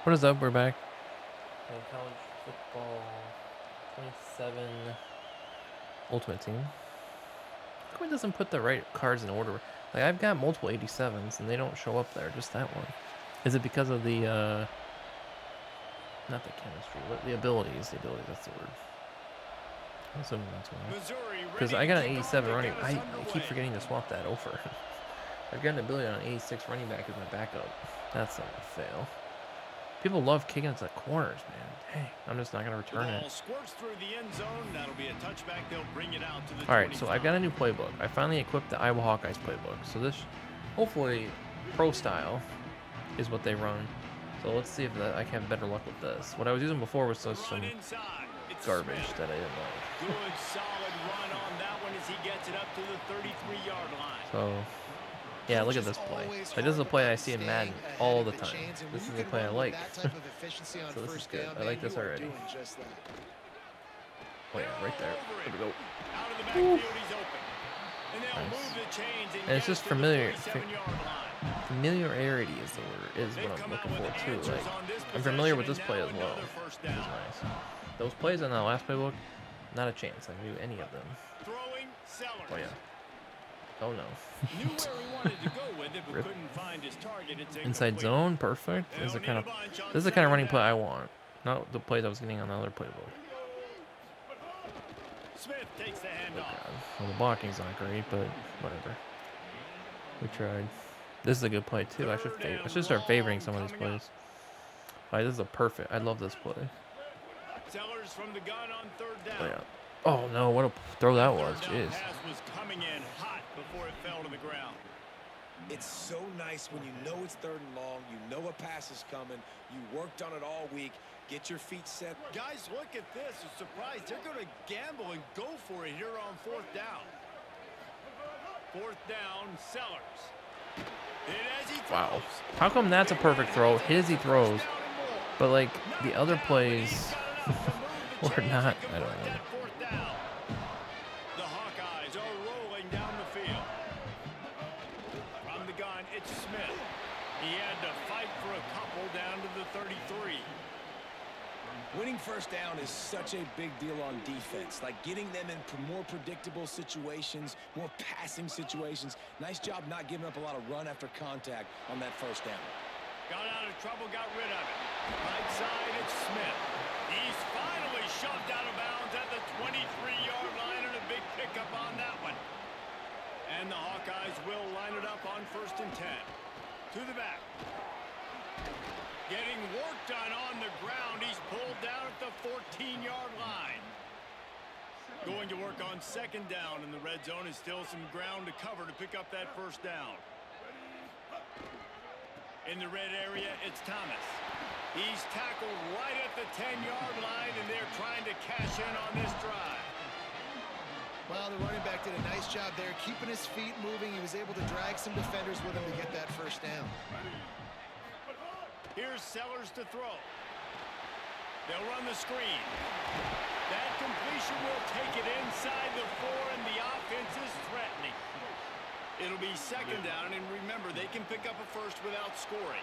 What is up? We're back. College football 27 Ultimate Team. How come it doesn't put the right cards in order? Like, I've got multiple 87s and they don't show up there, just that one. Is it because of the, not the chemistry, but the abilities? The abilities, that's the word. I'm assuming that's why. Because I got an 87 running. I keep forgetting to swap that over. I've got an ability on an 86 running back as my backup. That's a fail. People love kicking into the corners, man. Dang, I'm just not going to return it. All right, so I've got a new playbook. I finally equipped the Iowa Hawkeyes playbook. So this, hopefully, pro style is what they run. So let's see if I can have better luck with this. What I was using before was just some garbage that I didn't like. Good solid run on that one as he gets it up to the 33-yard line. So, yeah, look at this play. Like, this is a play I see in Madden all the time. This is a play I like. So this is good. I like this already. Oh yeah, right there. There we go. Nice. And it's just familiarity is the word, is what I'm looking for too. Like, I'm familiar with this play as well, which is nice. Those plays in that last playbook, not a chance. I knew any of them. Oh yeah. Oh no. Inside zone, perfect. This is the kind of running play I want, not the plays I was getting on the other playbook. Smith takes the handoff. Well, the blocking's not great, but whatever. We tried. This is a good play too. I should start favoring some of these plays. Alright, this is a perfect. I love this play. Sellers from the gun on third down. Oh yeah. Oh no, what a throw that was. Jeez. Was coming in hot before it fell to the ground. It's so nice when you know it's third and long, you know a pass is coming, you worked on it all week, get your feet set. Guys, look at this. I'm surprised they're going to gamble and go for it here on fourth down. Fourth down, Sellers. Wow. How come that's a perfect throw? He throws. But, like, the other plays were not. I don't know. The Hawkeyes are rolling down the field. From the gun, it's Smith. He had to fight for a couple down to the 33. Winning first down is such a big deal on defense, like getting them in more predictable situations, more passing situations. Nice job not giving up a lot of run after contact on that first down. Got out of trouble, got rid of it. Right side, it's Smith. He's finally shoved out of bounds at the 23-yard line, and a big pickup on that one. And the Hawkeyes will line it up on 1st and 10. To the back. Getting work done on the ground. He's pulled down at the 14-yard line. Going to work on 2nd down in the red zone is still some ground to cover to pick up that first down. In the red area, it's Thomas. He's tackled right at the 10-yard line, and they're trying to cash in on this drive. Well, the running back did a nice job there, keeping his feet moving. He was able to drag some defenders with him to get that first down. Here's Sellers to throw. They'll run the screen. That completion will take it inside the 4, and the offense is threatening. It'll be 2nd down, and remember, they can pick up a first without scoring.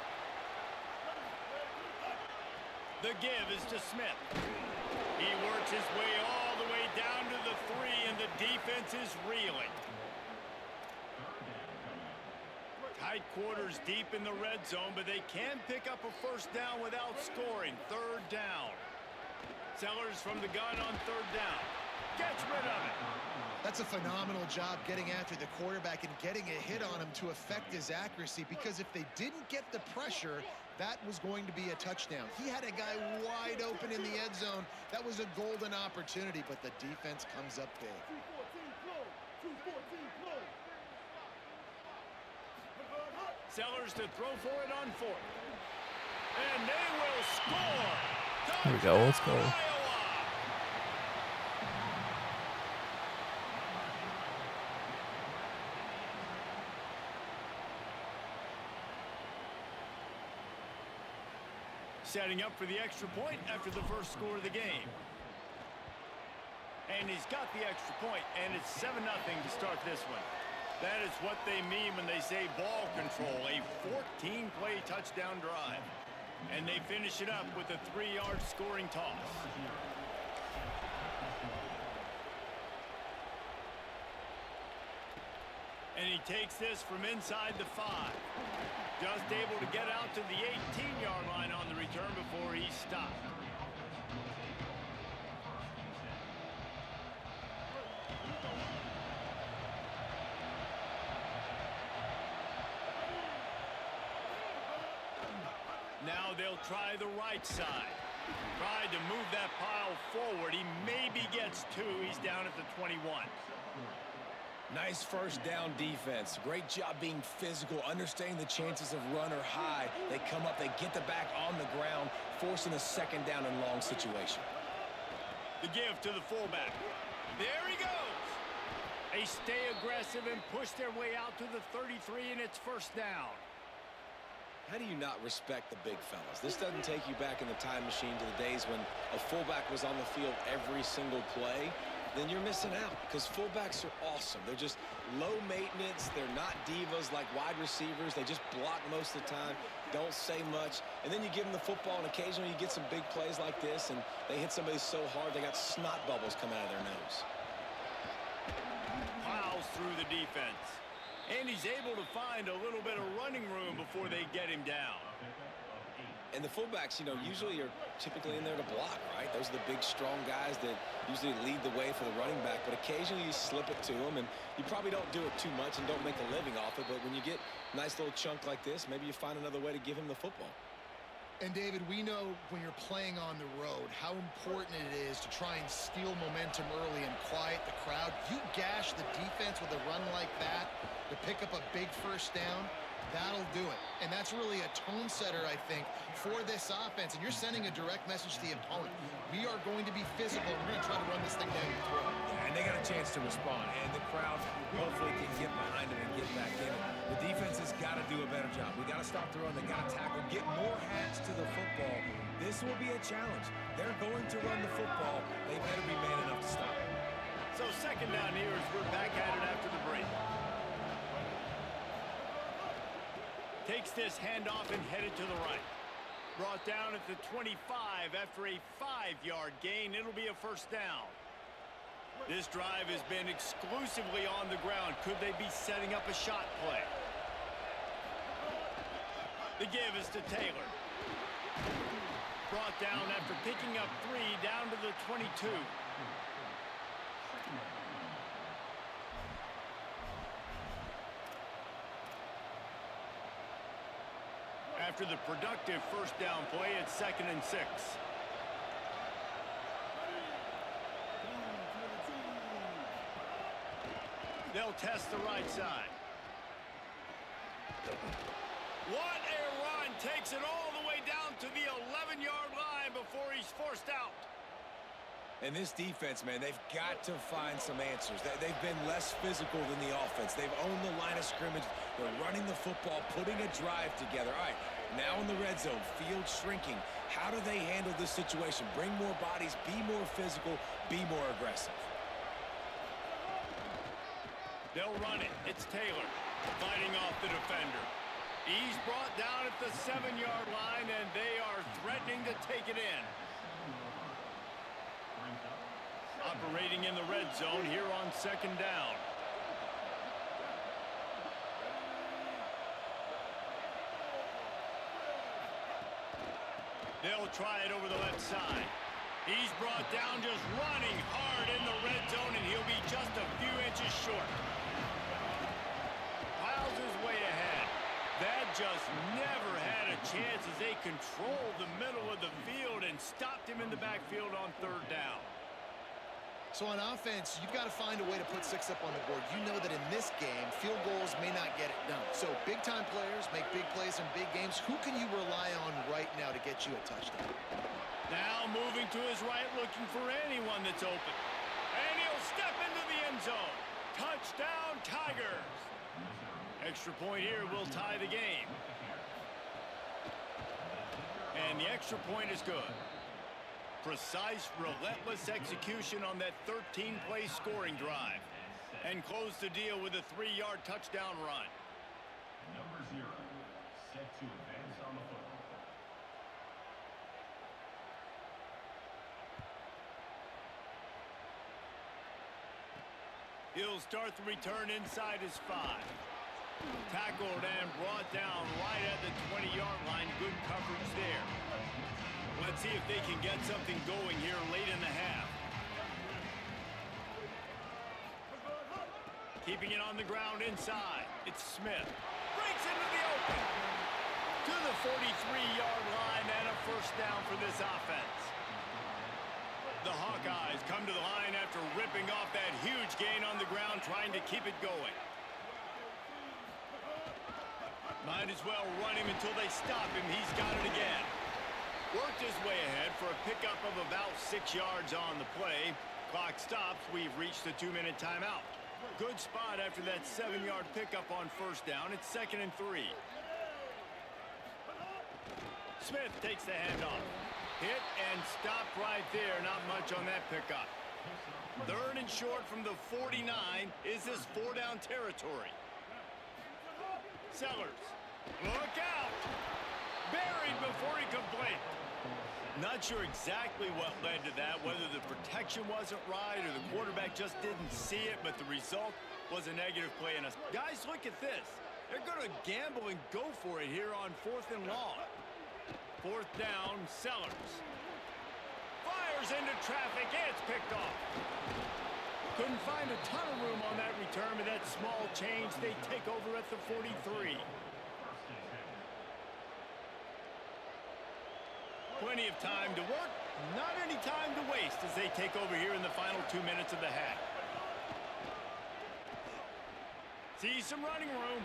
The give is to Smith. He works his way all the way down to the 3, and the defense is reeling. Tight quarters deep in the red zone, but they can pick up a first down without scoring. 3rd down. Sellers from the gun on 3rd down. Gets rid of it. That's a phenomenal job getting after the quarterback and getting a hit on him to affect his accuracy, because if they didn't get the pressure, that was going to be a touchdown. He had a guy wide open in the end zone. That was a golden opportunity, but the defense comes up big. Sellers to throw for it on 4th. And they will score. Here we go. Let's go. Setting up for the extra point after the first score of the game. And he's got the extra point, and it's 7-0 to start this one. That is what they mean when they say ball control, a 14-play touchdown drive. And they finish it up with a 3-yard scoring toss. And he takes this from inside the 5. Just able to get out to the 18-yard line on the return before he stopped. Now they'll try the right side. Tried to move that pile forward. He maybe gets 2. He's down at the 21. Nice first down defense. Great job being physical, understanding the chances of run are high. They come up, they get the back on the ground, forcing a second down and long situation. The give to the fullback. There he goes. They stay aggressive and push their way out to the 33, and it's first down. How do you not respect the big fellas? This doesn't take you back in the time machine to the days when a fullback was on the field every single play. Then you're missing out, because fullbacks are awesome. They're just low maintenance. They're not divas like wide receivers. They just block most of the time, don't say much. And then you give them the football, and occasionally you get some big plays like this, and they hit somebody so hard they got snot bubbles coming out of their nose. Plows through the defense. And he's able to find a little bit of running room before they get him down. And the fullbacks, usually are typically in there to block, right? Those are the big, strong guys that usually lead the way for the running back. But occasionally you slip it to them, and you probably don't do it too much and don't make a living off it. But when you get a nice little chunk like this, maybe you find another way to give him the football. And, David, we know when you're playing on the road how important it is to try and steal momentum early and quiet the crowd. You gash the defense with a run like that to pick up a big first down, that'll do it. And that's really a tone setter, I think, for this offense. And you're sending a direct message to the opponent. We are going to be physical. We're going to try to run this thing down your throat. Yeah, and they got a chance to respond. And the crowd hopefully can get behind them and get back in it. The defense has got to do a better job. We got to stop the run. They got to tackle, get more hats to the football. This will be a challenge. They're going to run the football. They better be man enough to stop it. So second down here as we're back at it after the break. Takes this handoff and headed to the right. Brought down at the 25 after a 5-yard gain. It'll be a first down. This drive has been exclusively on the ground. Could they be setting up a shot play? The give is to Taylor. Brought down after picking up 3 down to the 22. After the productive first down play, it's 2nd and 6. They'll test the right side. What a run! Takes it all the way down to the 11-yard line before he's forced out. And this defense, man, they've got to find some answers. They've been less physical than the offense. They've owned the line of scrimmage. They're running the football, putting a drive together. All right, now in the red zone, field shrinking. How do they handle this situation? Bring more bodies, be more physical, be more aggressive. They'll run it. It's Taylor fighting off the defender. He's brought down at the 7-yard line, and they are threatening to take it in. Operating in the red zone here on 2nd down. They'll try it over the left side. He's brought down just running hard in the red zone, and he'll be just a few inches short. Piles his way ahead. That just never had a chance as they controlled the middle of the field and stopped him in the backfield on 3rd down. So on offense, you've got to find a way to put 6 up on the board. You know that in this game, field goals may not get it done. So big-time players make big plays in big games. Who can you rely on right now to get you a touchdown? Now moving to his right, looking for anyone that's open. And he'll step into the end zone. Touchdown, Tigers. Extra point here will tie the game. And the extra point is good. Precise, relentless execution on that 13-play scoring drive. And close the deal with a 3-yard touchdown run. Number 0, set to advance on the football. He'll start the return inside his 5. Tackled and brought down right at the 20-yard line. Good coverage there. Let's see if they can get something going here late in the half. Keeping it on the ground inside. It's Smith. Breaks into the open. To the 43-yard line and a first down for this offense. The Hawkeyes come to the line after ripping off that huge gain on the ground, trying to keep it going. Might as well run him until they stop him. He's got it again. Worked his way ahead for a pickup of about 6 yards on the play. Clock stops. We've reached the 2-minute timeout. Good spot after that 7-yard pickup on first down. It's 2nd and 3. Smith takes the handoff. Hit and stopped right there. Not much on that pickup. 3rd and short from the 49. Is this 4-down territory? Sellers. Look out! Buried before he could blink. Not sure exactly what led to that, whether the protection wasn't right or the quarterback just didn't see it, but the result was a negative play. And guys, look at this. They're going to gamble and go for it here on 4th and long. 4th down, Sellers. Fires into traffic. It's picked off. Couldn't find a ton of room on that return, but that small change, they take over at the 43. Plenty of time to work, not any time to waste as they take over here in the final 2 minutes of the half. See some running room.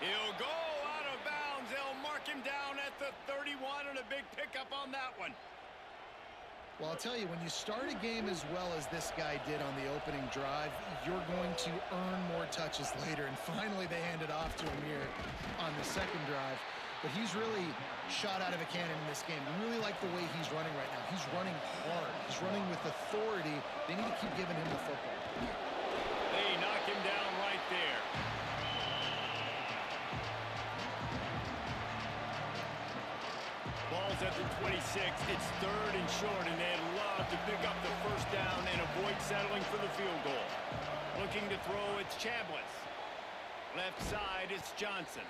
He'll go out of bounds. They'll mark him down at the 31 and a big pickup on that one. Well, I'll tell you, when you start a game as well as this guy did on the opening drive, you're going to earn more touches later. And finally, they hand it off to him here on the 2nd drive. But he's really shot out of a cannon in this game. I really like the way he's running right now. He's running hard. He's running with authority. They need to keep giving him the football. They knock him down right there. Ball's at the 26. It's 3rd and short, and they'd love to pick up the first down and avoid settling for the field goal. Looking to throw, it's Chambliss. Left side, it's Johnson.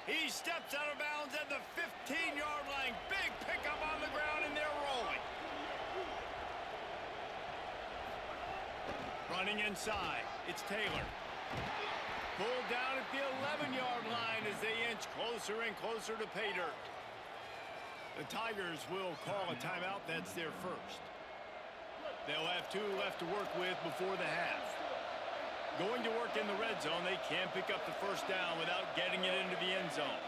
He steps out of bounds at the 15-yard line. Big pickup on the ground, and they're rolling. Running inside, it's Taylor. Pulled down at the 11-yard line as they inch closer and closer to pay dirt. The Tigers will call a timeout. That's their first. They'll have 2 left to work with before the half. Going to work in the red zone, they can't pick up the first down without getting it into the end zone.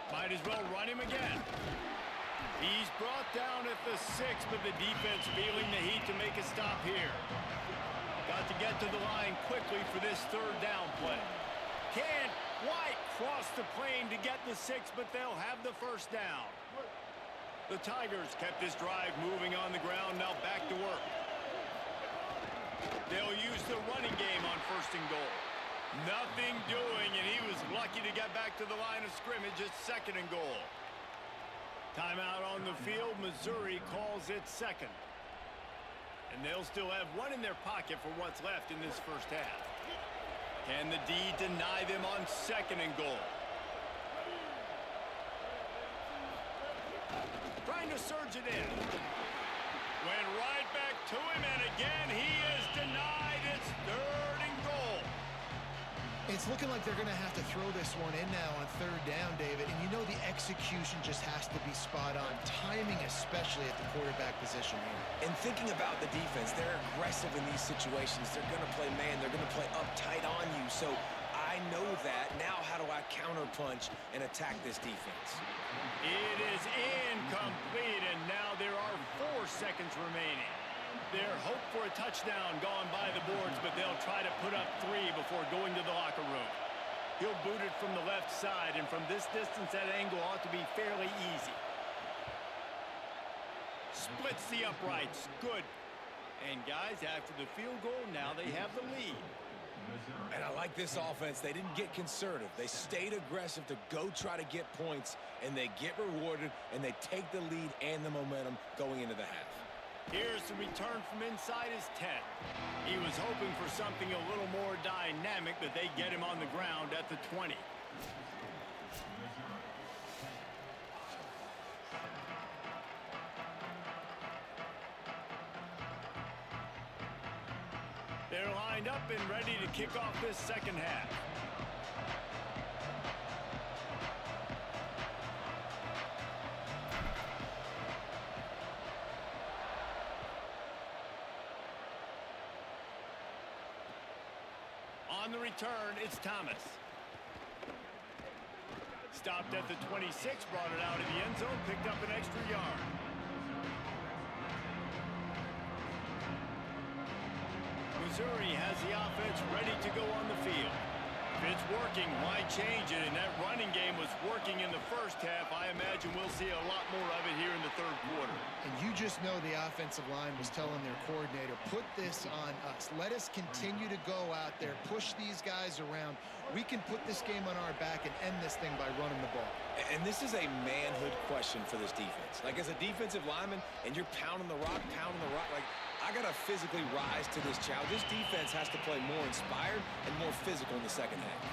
Might as well run him again. He's brought down at the 6, but the defense feeling the heat to make a stop here. Got to get to the line quickly for this 3rd down play. Can't quite cross the plane to get the 6, but they'll have the first down. The Tigers kept this drive moving on the ground, now back to work. They'll use the running game on 1st and goal. Nothing doing, and he was lucky to get back to the line of scrimmage at 2nd and goal. Timeout on the field. Missouri calls it 2nd. And they'll still have 1 in their pocket for what's left in this first half. Can the D deny them on 2nd and goal? Trying to surge it in. Went right back to him, and again he is denied. It's 3rd and goal. It's looking like they're going to have to throw this one in now on 3rd down, David. And you know the execution just has to be spot on. Timing especially at the quarterback position here. And thinking about the defense, they're aggressive in these situations. They're going to play man. They're going to play uptight on you. So I know that. Now how do I counterpunch and attack this defense? It is incomplete, and now there are 4 seconds remaining. Their hope for a touchdown gone by the boards, but they'll try to put up 3 before going to the locker room. He'll boot it from the left side, and from this distance, that angle ought to be fairly easy. Splits the uprights. Good. And guys, after the field goal, now they have the lead. And I like this offense. They didn't get conservative. They stayed aggressive to go try to get points, and they get rewarded, and they take the lead and the momentum going into the half. Here's the return from inside his 10. He was hoping for something a little more dynamic, but they get him on the ground at the 20. They're lined up and ready to kick off this second half. On the return, it's Thomas. Stopped at the 26, brought it out of the end zone, picked up an extra yard. Missouri has the offense ready to go on the field. If it's working, why change it? And that running game was working in the first half. I imagine we'll see a lot more of it here in the third quarter. And you just know the offensive line was telling their coordinator, put this on us. Let us continue to go out there, push these guys around. We can put this game on our back and end this thing by running the ball. And this is a manhood question for this defense. Like, as a defensive lineman, and you're pounding the rock, like, I got to physically rise to this challenge. This defense has to play more inspired and more physical in the second half.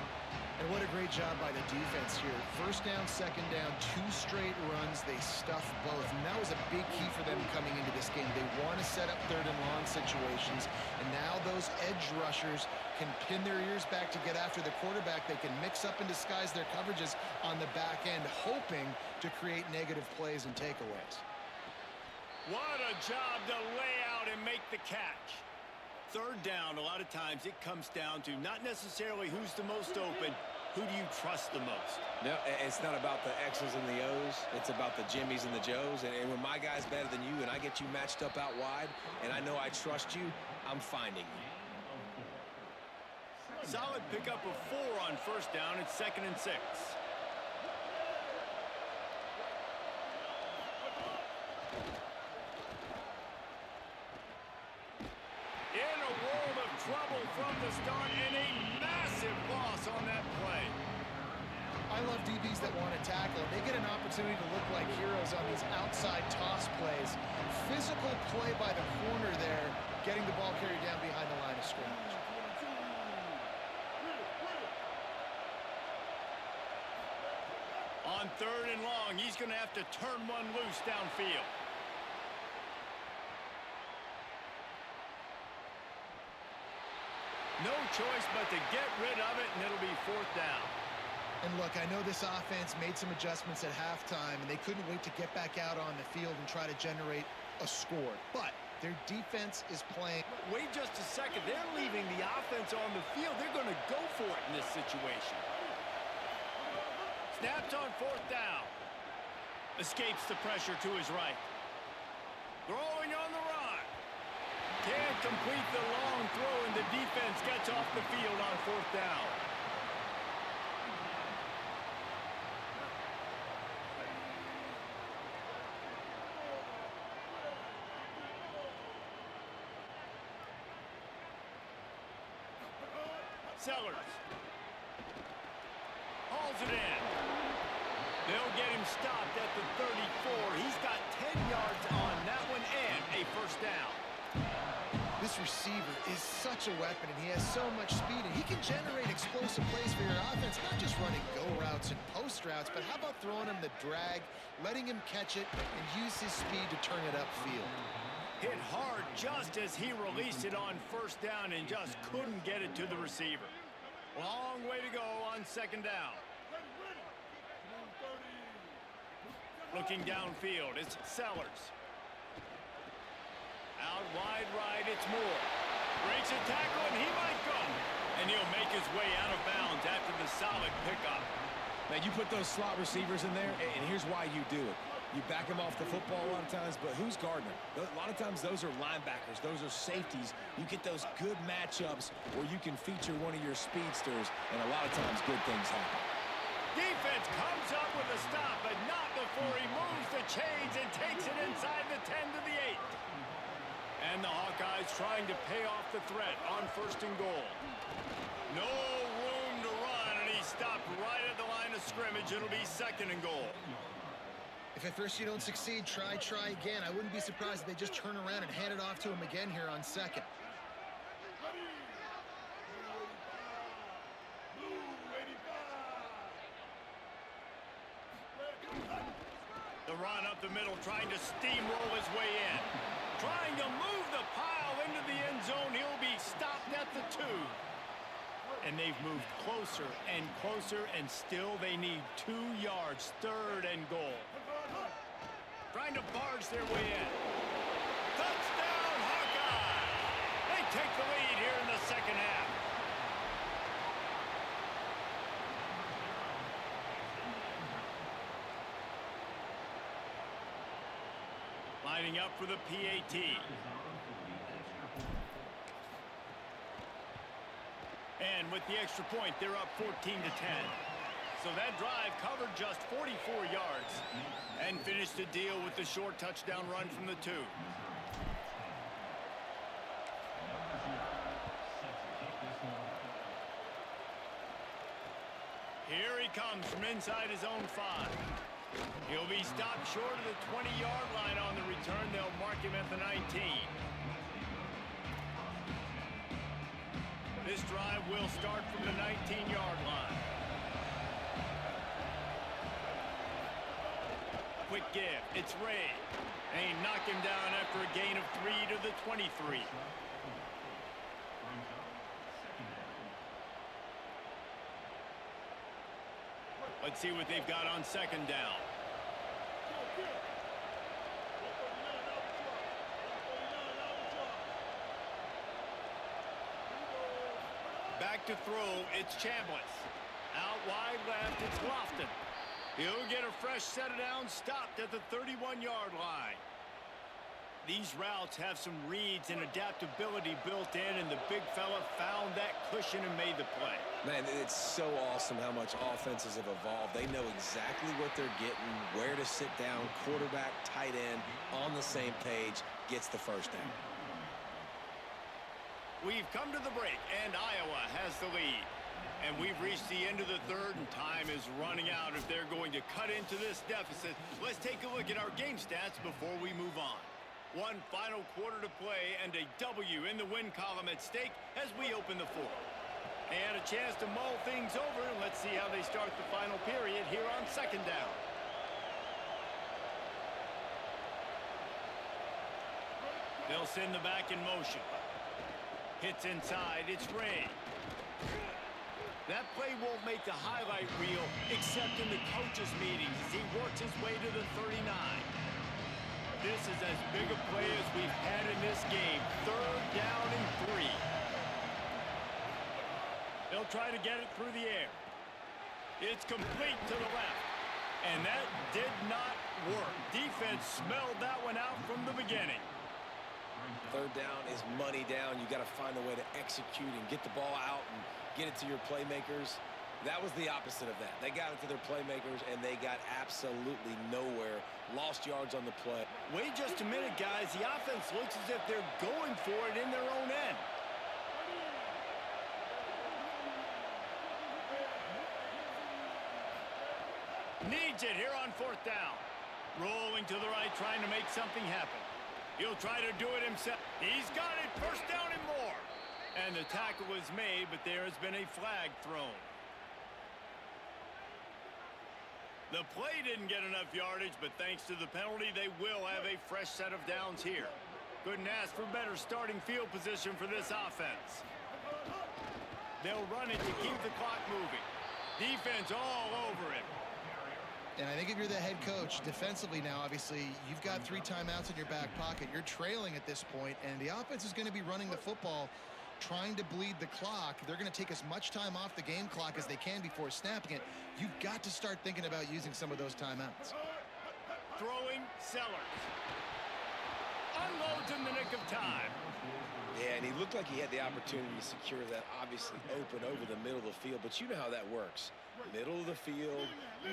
And what a great job by the defense here. First down, second down, 2 straight runs. They stuffed both. And that was a big key for them coming into this game. They want to set up third and long situations. And now those edge rushers can pin their ears back to get after the quarterback. They can mix up and disguise their coverages on the back end, hoping to create negative plays and takeaways. What a job to lay out and make the catch. Third down, a lot of times it comes down to not necessarily who's the most open, who do you trust the most? No, it's not about the X's and the O's. It's about the Jimmys and the Joes. And when my guy's better than you and I get you matched up out wide and I know I trust you, I'm finding you. Solid pickup of 4 on first down. It's 2nd and 6. In a world of trouble from the start and a massive loss on that play. I love DBs that want to tackle. They get an opportunity to look like heroes on these outside toss plays. Physical play by the corner there, getting the ball carried down behind the line of scrimmage. On 3rd and long, he's going to have to turn one loose downfield. No choice but to get rid of it, and it'll be 4th down. And look, I know this offense made some adjustments at halftime, and they couldn't wait to get back out on the field and try to generate a score. But their defense is playing. Wait just a second. They're leaving the offense on the field. They're going to go for it in this situation. Snaps on 4th down. Escapes the pressure to his right. Throwing on the run. Can't complete the long throw, and the defense gets off the field on 4th down. Sellers. Hauls it in. They'll get him stopped at the 34. He's got 10 yards on that one and a 1st down. This receiver is such a weapon, and he has so much speed, and he can generate explosive plays for your offense, not just running go routes and post routes, but how about throwing him the drag, letting him catch it, and use his speed to turn it upfield. Hit hard just as he released it on 1st down and just couldn't get it to the receiver. Long way to go on 2nd down. Looking downfield, it's Sellers. Out wide right, it's Moore. Breaks a tackle, and he might go. And he'll make his way out of bounds after the solid pickup. Now, you put those slot receivers in there, and here's why you do it. You back them off the football a lot of times, but who's guarding them? A lot of times those are linebackers. Those are safeties. You get those good matchups where you can feature one of your speedsters, and a lot of times good things happen. Defense comes up with a stop, but not before he moves the chains and takes it inside the 10 to the 8. And the Hawkeyes trying to pay off the threat on 1st and goal. No room to run, and he stopped right at the line of scrimmage. It'll be 2nd and goal. If at first you don't succeed, try again. I wouldn't be surprised if they just turn around and hand it off to him again here on second. The run up the middle, trying to steamroll his way in. Trying to move the pile into the end zone. He'll be stopped at the 2. And they've moved closer and closer, and still they need 2 yards, 3rd and goal. Trying to barge their way in. Touchdown, Hawkeye! They take the lead here in the second half. Lining up for the PAT. And with the extra point, they're up 14-10. So that drive covered just 44 yards and finished the deal with the short touchdown run from the 2. Here he comes from inside his own 5. He'll be stopped short of the 20-yard line on the return. They'll mark him at the 19. This drive will start from the 19-yard line. Quick give. It's Ray. And he knocked him down after a gain of 3 to the 23. Let's see what they've got on second down. Back to throw, it's Chambliss. Out wide left, it's Lofton. He'll get a fresh set of downs, stopped at the 31-yard line. These routes have some reads and adaptability built in, and the big fella found that cushion and made the play. Man, it's so awesome how much offenses have evolved. They know exactly what they're getting, where to sit down, quarterback, tight end, on the same page, gets the first down. We've come to the break, and Iowa has the lead. And we've reached the end of the 3rd, and time is running out if they're going to cut into this deficit. Let's take a look at our game stats before we move on. One final quarter to play, and a W in the win column at stake as we open the 4th. And a chance to mull things over, and let's see how they start the final period here on second down. They'll send the back in motion. Hits inside, it's Ray. That play won't make the highlight reel except in the coaches' meetings as he works his way to the 39. This is as big a play as we've had in this game. 3rd down and 3. They'll try to get it through the air. It's complete to the left. And that did not work. Defense smelled that one out from the beginning. 3rd down is money down. You got to find a way to execute and get the ball out and get it to your playmakers. That was the opposite of that. They got it to their playmakers, and they got absolutely nowhere. Lost yards on the play. Wait just a minute, guys. The offense looks as if they're going for it in their own end. Needs it here on 4th down. Rolling to the right, trying to make something happen. He'll try to do it himself. He's got it. 1st down and more. And the tackle was made, but there has been a flag thrown. The play didn't get enough yardage, but thanks to the penalty, they will have a fresh set of downs here. Couldn't ask for better starting field position for this offense. They'll run it to keep the clock moving. Defense all over it. And I think if you're the head coach, defensively now, obviously, you've got 3 timeouts in your back pocket. You're trailing at this point, and the offense is going to be running the football, trying to bleed the clock. They're going to take as much time off the game clock as they can before snapping it. You've got to start thinking about using some of those timeouts. Throwing Sellers. Unloads in the nick of time. Yeah, and he looked like he had the opportunity to secure that, obviously open over the middle of the field, but you know how that works. Middle of the field,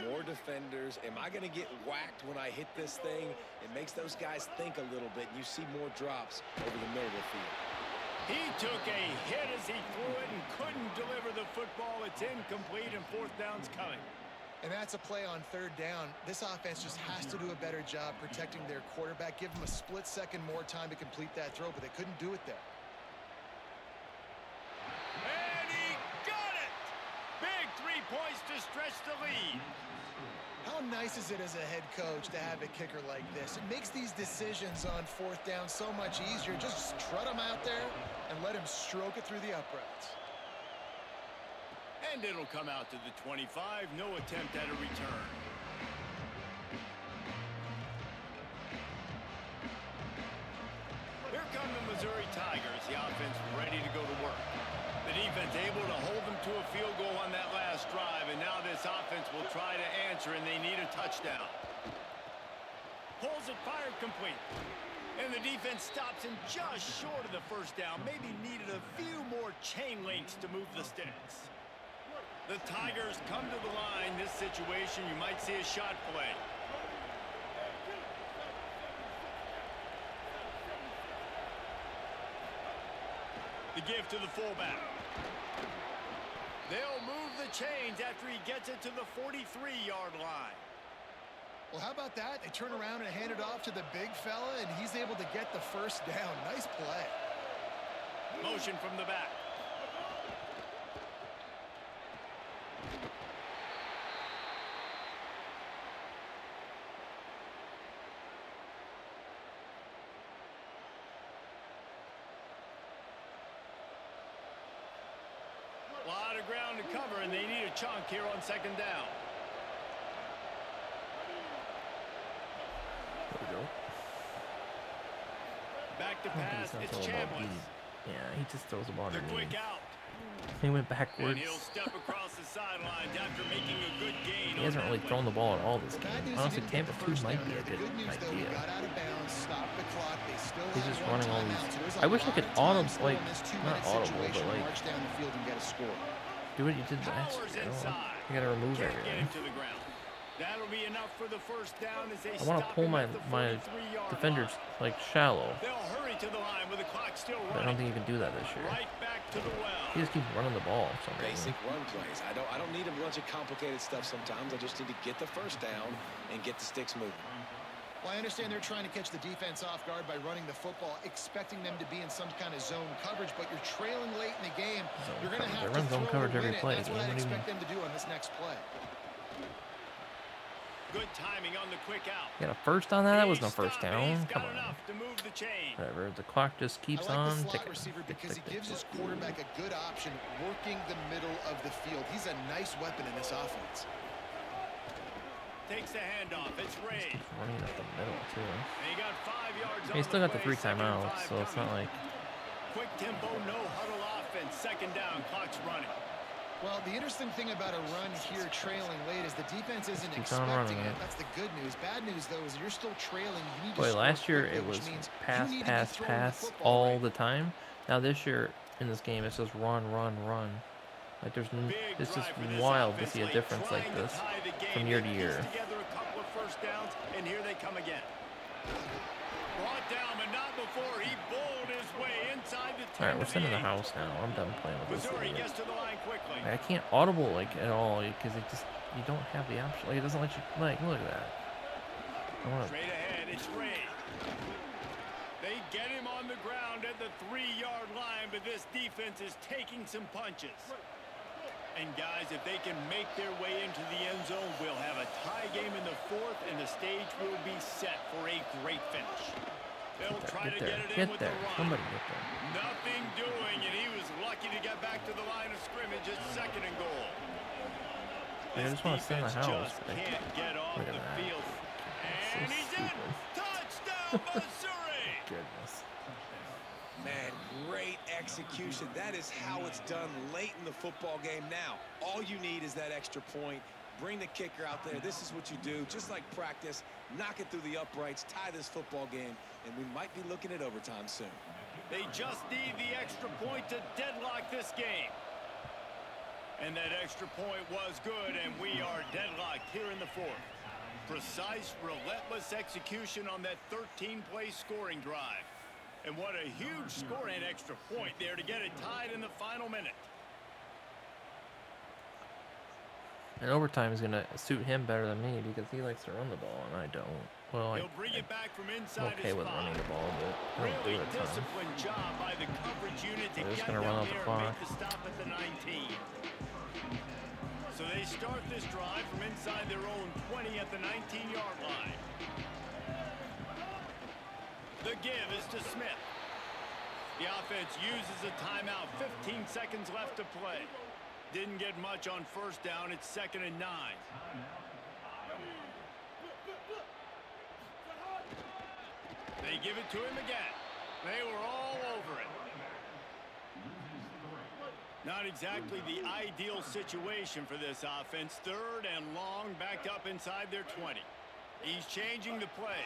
more defenders. Am I going to get whacked when I hit this thing? It makes those guys think a little bit. You see more drops over the middle of the field. He took a hit as he threw it and couldn't deliver the football. It's incomplete, and 4th down's coming. And that's a play on third down. This offense just has to do a better job protecting their quarterback. Give them a split second more time to complete that throw, but they couldn't do it there. And he got it! Big 3 points to stretch the lead. How nice is it as a head coach to have a kicker like this? It makes these decisions on fourth down so much easier. Just trot him out there and let him stroke it through the uprights. And it'll come out to the 25. No attempt at a return. Here come the Missouri Tigers. The offense ready to go to work. The defense able to hold them to a field goal on that last drive, and now this offense will try to answer, and they need a touchdown. Pulls it, fired complete. And the defense stops him just short of the first down. Maybe needed a few more chain links to move the sticks. The Tigers come to the line. This situation, you might see a shot play. The give to the fullback. They'll move the chains after he gets it to the 43-yard line. Well, how about that? They turn around and hand it off to the big fella, and he's able to get the first down. Nice play. Motion from the back. A lot of ground to cover, and they need a chunk here on second down. There we go. Back to I don't think pass, he's it's gonna throw the ball Chambliss. deep. Yeah, he just throws the ball The underneath. quick out. He went And backwards. he'll step across the sidelines after making a good gain. He hasn't really thrown the ball at all this The bad game. news, he Honestly, didn't get Tampa the 2 first might down be a there. The good good news, though, he idea. got out of bounds, stopped the clock. They still He's have just one running all timeout, these. so there's a I wish I lot could of time audible, still like, in this not two-minute audible, but situation. like, March down the field and get a score. do what you did last Powers year. inside. You gotta remove Can't get everything. him to the ground. That'll be enough for the first down as they I want to stop pull him my at the my 43-yard defenders line. like shallow, They'll hurry to the line with the clock still but I running. don't think you can do that this year. Right back to the well. He just keeps running the ball for some reason. Basic run plays. I don't need a bunch of complicated stuff sometimes. I just need to get the first down and get the sticks moving. Well, I understand they're trying to catch the defense off guard by running the football, expecting them to be in some kind of zone coverage, but you're trailing late in the game. Zone You're going to coverage. have They run to zone throw coverage to every win it. play. That's what What I do you expect them to do on this next play. Good timing on the quick out. You got a first on that? That was He's no first stopped. down. He's Come got on. enough to move the chain. Whatever. The clock just keeps I like on the slot ticking. receiver Tick, because tick, he tick, gives tick. his quarterback a good option working the middle of the field. He's a nice weapon in this offense. Takes the handoff. It's Ray. Running up the middle too. And he got 5 yards on He still the got the play, 3 second and timeouts, 5 so it's not coming. like Quick tempo, no huddle offense. Second down, clock's running. Well, the interesting thing about a run here trailing late is the defense isn't Keeps on expecting running it. it. That's the good news. Bad news, though, is you're still trailing. You need to boy. score Last year quickly, it which was means pass, you need to be pass, throwing the pass football all right. the time. Now this year in this game it's just run, run, run. Like there's Big it's just drive for this wild to offense see a late, difference trying like to this tie the game. from year They to piece year. Together a couple of first downs, and here they come again. Brought down, but not before he bowled his way inside the 10 All right, we're to sitting in the 8. house now. I'm done playing with this. Missouri idiot. gets to the line quickly. I can't audible like at all because it just you don't have the option. Like it doesn't let you like look at that. I want to. Straight ahead, it's Ray. They get him on the ground at the 3-yard line, but this defense is taking some punches. And guys, if they can make their way into the end zone, we'll have a tie game in the 4th, and the stage will be set for a great finish. They'll try to get it in with the run. Somebody get there. Nothing doing, and he was lucky to get back to the line of scrimmage at 2nd and goal. I just want to sit in the Defense house. just But I can't get off look at the that. field. So And he's in. stupid. Touchdown, Missouri! Goodness. Man, great execution. That is how it's done late in the football game. Now, all you need is that extra point. Bring the kicker out there. This is what you do. Just like practice, knock it through the uprights, tie this football game, and we might be looking at overtime soon. They just need the extra point to deadlock this game. And that extra point was good, and we are deadlocked here in the 4th. Precise, relentless execution on that 13-play scoring drive. And what a huge score and extra point there to get it tied in the final minute. And overtime is going to suit him better than me because he likes to run the ball and I don't. Well, I'm okay with running the ball, but I don't do it a ton. They're just going to run out the clock. So they start this drive from inside their own 20 at the 19-yard line. The give is to Smith. The offense uses a timeout. 15 seconds left to play. Didn't get much on first down. It's 2nd and 9. They give it to him again. They were all over it. Not exactly the ideal situation for this offense. 3rd and long, back up inside their 20. He's changing the play.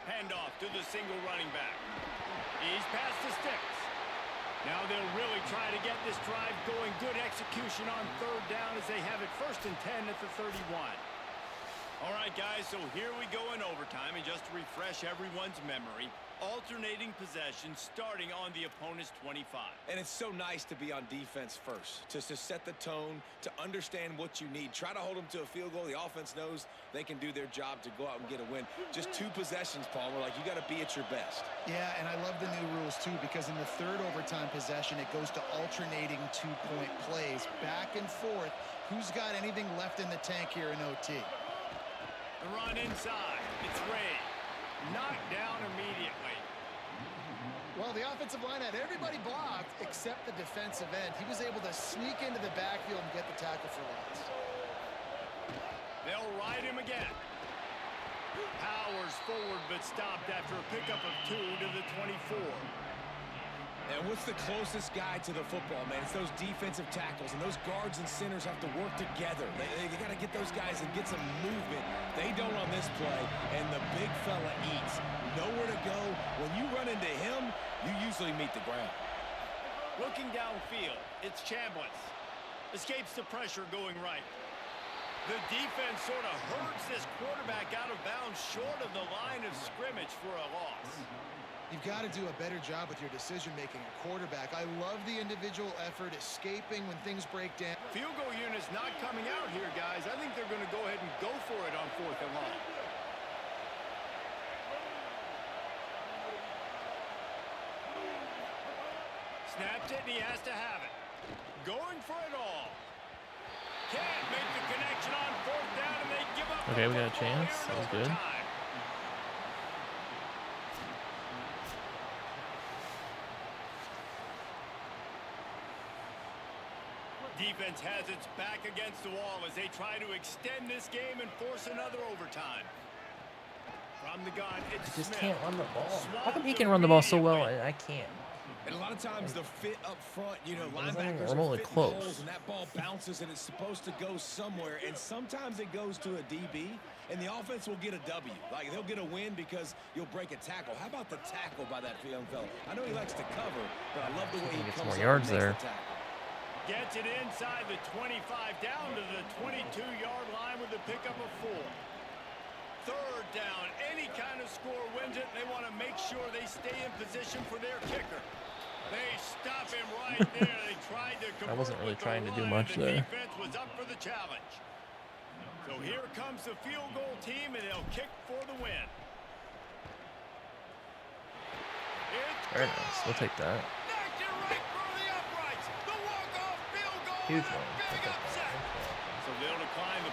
Handoff to the single running back. He's past the sticks. Now they'll really try to get this drive going. Good execution on 3rd down as they have it 1st and 10 at the 31. All right, guys, so here we go in overtime. And just to refresh everyone's memory, alternating possession starting on the opponent's 25. And it's so nice to be on defense first, to set the tone, to understand what you need. Try to hold them to a field goal. The offense knows they can do their job to go out and get a win. Just 2 possessions, Palmer. Like, you got to be at your best. Yeah, and I love the new rules, too, because in the 3rd overtime possession, it goes to alternating 2-point plays. Back and forth. Who's got anything left in the tank here in OT? The run inside. It's Ray. Knocked down immediately. Well, the offensive line had everybody blocked except the defensive end. He was able to sneak into the backfield and get the tackle for loss. They'll ride him again. Powers forward but stopped after a pickup of 2 to the 24. And what's the closest guy to the football, man? It's those defensive tackles, and those guards and centers have to work together. They got to get those guys and get some movement. They don't on this play, and the big fella eats. Nowhere to go. When you run into him, you usually meet the ground. Looking downfield, it's Chambliss. Escapes the pressure going right. The defense sort of hurts this quarterback out of bounds short of the line of scrimmage for a loss. You've got to do a better job with your decision-making at quarterback. I love the individual effort, escaping when things break down. Field goal unit's not coming out here, guys. I think they're going to go ahead and go for it on 4th and long. Snaps it, and he has to have it. Going for it all. Can't make the connection on 4th down, and they give up. Okay, we got a chance. That was good. Defense has its back against the wall as they try to extend this game and force another overtime. From the gun, it's I just Smith. can't run the ball. How come he can run the ball so well and I can't? And a lot of times the fit up front, you know, It's not even linebackers are remotely fitting close. holes, and that ball bounces and it's supposed to go somewhere, and sometimes it goes to a DB, and the offense will get a W. Like, they'll get a win because you'll break a tackle. How about the tackle by that young fella? I know he likes to cover, but I love the way he Get comes some up more yards and makes there. the tackle. Gets it inside the 25 down to the 22-yard line with a pickup of 4. 3rd down. Any kind of score wins it. They want to make sure they stay in position for their kicker. They stop him right there. They tried to convert. I wasn't really with the trying to do run, much and the there. defense was up for the challenge. So here comes the field goal team, and they'll kick for the win. Very nice. We'll take that. Knocked it right through the uprights. The walk-off field goal. Huge and a one. big upset. So they'll decline the